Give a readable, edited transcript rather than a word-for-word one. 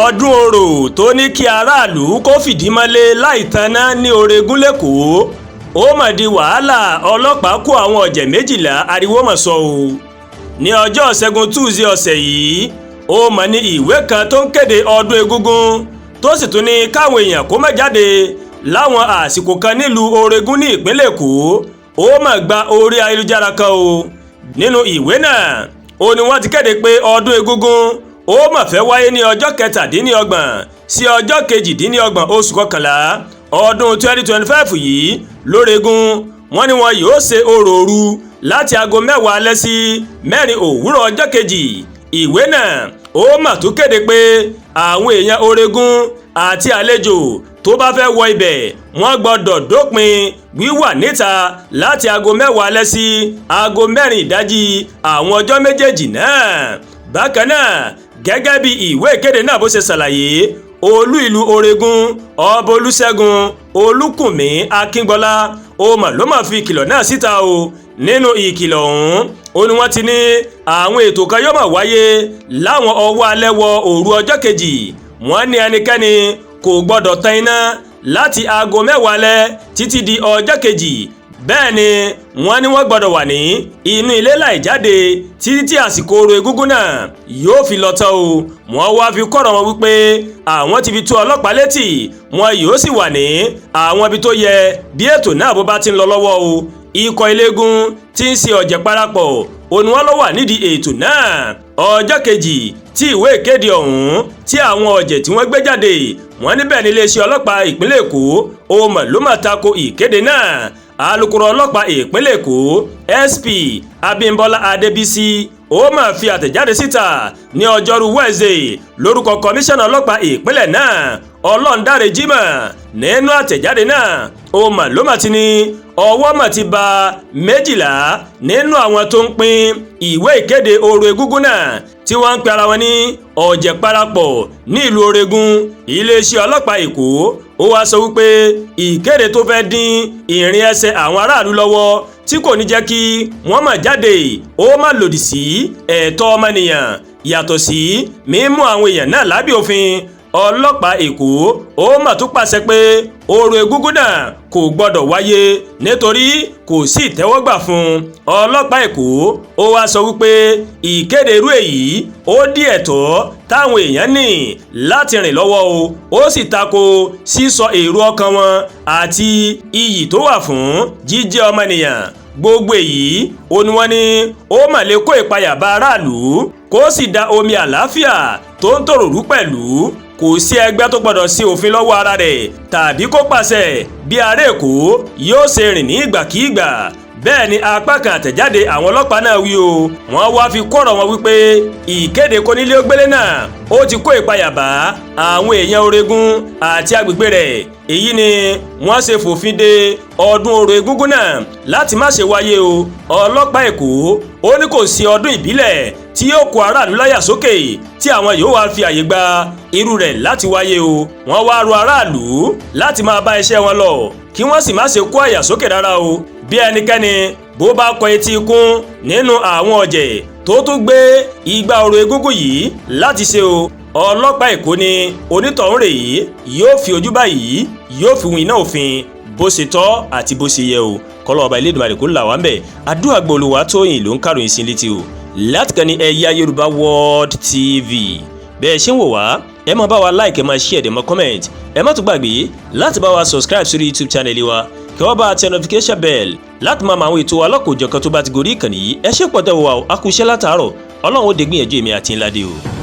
ọdún orò tó ní kí aráàlú kó fìdí mọ́lé láì tanná ní Orégún lẹ́kọ̀ọ́ ó mà di wàhálà ọlọ́pàá kó àwọn ọ̀jẹ̀ 12 ariwo mọ̀ sọ o. ní ọjọ́ Ṣẹ́gun Túsìdéè ọ̀sẹ̀ yìí ó mà ní ìwé kan tó ń kéde ọdún Egúngún tó sì tún ní káwọn èèyàn kó má jáde láwọn àsìkò kan nílùú Orégún ní ìpínlẹ̀ Èkó ó mà gba orí ayélujára kan o. nínú ìwé náà ó ní wọ́n ti kéde pé ọdún Egúngún ó mà fẹ́ wáyé ní ọjọ́ 27 sí ọjọ́ 28 oṣù kọkànlá ọdún 2025 yìí lórégún. wọ́n ní wọn yóò ṣe orò òru láti aago 10 alẹ́ sí 4 òwúrọ̀ ọjọ́ kejì. ìwé náà ó mà tún kéde pé àwọn èèyàn Orégún àti àlejò tó bá fẹ́ wọ ibẹ̀ wọ́n gbọ́dọ̀ dópin wíwà níta láti aago 10 alẹ́ sí aago 4 ìdájí àwọn ọjọ́ méjèèjì náà. bákan náà gẹ́gẹ́ bí ìwé ìkéde náà bó ṣe ṣàlàyé olú ìlú Orégún ọba Olúṣẹ́gun Olúkùnmí Akíngbọ́lá ló mà fi ìkìlọ̀ náà síta o. nínú ìkìlọ̀ ọ̀hún ó ní wọ́n ti ní àwọn ètò kan yóò máa wáyé láwọn ọwọ́ alẹ́ wọ òru ọjọ́ kejì. wọ́n ní ẹnikẹ́ni kò gbọ́dọ̀ tan iná láti aago 10 alẹ́ títí di ọjọ́ kejì. bẹ́ẹ̀ ni wọ́n ní wọ́n gbọ́dọ̀ wà ní inú ilé láì jáde títí tí àsìkò orò Egúngún náà yóò fi lọ tán o. wọ́n wá fi kọ́rọ̀ wọn wípé àwọn ti fi tó ọlọ́pàá létí wọn yóò sì wà ní àwọn ibi tó yẹ bí ètò náà bó bá ti ń lọ lọ́wọ́ o. ikọ̀ eléégún tí ń ṣe ọ̀jẹ̀ parapọ̀ òní wọn ló wà nídìí ètò náà. ọjọ́ kejì tí ìwé ìkéde ọ̀hún tí àwọn ọ̀jẹ̀ tí wọ́n gbé jáde wọ́n níbẹ̀ ní iléeṣẹ́ ọlọ́pàá ìpínlẹ̀ Èkó ló mà tako ìkéde náà. alukoro ọlọ́pàá ìpínlẹ̀ Èkó SP Abímbọ́lá Adébísí ó mà fi àtẹ̀jáde síta ní ọjọ́rú Wednesday lórúkọ kọmíṣánná ọlọ́pàá ìpínlẹ̀ náà Ọlọ́ndáre Jimoh. nínú àtẹ̀jáde náà ló mà ti ní ọwọ́ mà ti bà 12 nínú àwọn tó ń pín ìwé ìkéde orò Egúngún náà tí wọ́n ń pe ara wọn ní ọ̀jẹ̀ parapọ̀ ní ìlú Orégún. iléeṣẹ́ ọlọ́pàá Èkó ó wá sọ wípé ìkéde tó fẹ́ dín ìrìn ẹsẹ̀ àwọn aráàlú lọ́wọ́ tí kò ní jẹ́ kí wọ́n má jáde ó má lòdì sí ẹ̀tọ́ ọmọnìyàn yàtọ̀ sí mímú àwọn èèyàn náà lábẹ́ òfin. ọlọ́pàá Èkó ó mà tún pàṣẹ pé orò Egúngún náà kò gbọ́dọ̀ wáyé nítorí kò sí ìtẹ́wọ́gbà fún. ọlọ́pàá Èkó ó wá sọ wípé ìkéde irú èyí ó dí ẹ̀tọ́ táwọn èèyàn ní láti rìn lọ́wọ́ o. ó sì tako sísọ èrò ọkàn wọn àti iyì tó wà fún jíjẹ́ ọmọnìyàn. gbogbo èyí ó ní wọ́n ní ó mà lè kó ìpayà bá aráàlú kó sì da omi àlàáfíà tó ń tòrò rú pẹ̀lú. kò sí ẹgbẹ́ tó gbọdọ̀ sí òfin lọ́wọ́ ara rẹ̀ tàbí kó pàṣẹ bí ará Èkó yóò ṣe rìn ní ìgbàkígbà. bẹ́ẹ̀ ni apá kan àtẹ̀jáde àwọn ọlọ́pàá náà wí o. wọ́n wá fi kọ́rọ̀ wọn wípé ìkéde kónílé ó gbélé náà ó ti kó ìpayà bá àwọn èèyàn Orégún àti agbègbè rẹ̀. èyí ni wọ́n ṣe fòfin de ọdún orò Egúngún náà láti má ṣe wáyé o. ọlọ́pàá Èkó ó ní kò sí ọdún ìbílẹ̀ tí yóò kó aráàlú láyà sókè tí àwọn yóò wá fi àyè gba irú rẹ̀ láti wáyé o. wọ́n wá rọ aráàlú láti máa bá iṣẹ́ wọn lọ kí wọ́n sì má ṣe kó àyà sókè rárá o. bí ẹnikẹ́ni bó bá kọ etí ikún nínú àwọn ọ̀jẹ̀ tó tún gbé igba orò Egúngún yìí láti ṣe o. ọlọ́pàá Èkó ní onítọ̀hún rèé yóò fi ojú báyìí yóò fi wín iná òfin bó ṣe tọ́ àti bó ṣe yẹ o. kọ́lọ́ ọba Elédùmarè kó là wá ń bẹ̀. àdúrà gba Olúwatóyìn ló ń kàròyìn sí létí o láti kàn ní Ẹ̀yà Yorùbá World TV. bẹ́ẹ̀ ṣe ń wò wá ẹ máa bá wa like ẹ máa share ẹ máa comment ẹ má tún gbàgbé láti bá wa subscribe sórí YouTube channel wa kí wọ́n bá tẹ notification bell láti máa mọ àwọn ètò alákòójọkan tó bá ti gorí ìkànnì yìí. ẹ ṣe pọ̀ tẹ́ wò wá o a kú iṣẹ́ látàárọ̀ Ọlọ́run ó dé gbìyànjú èmi àti ńlá dé o.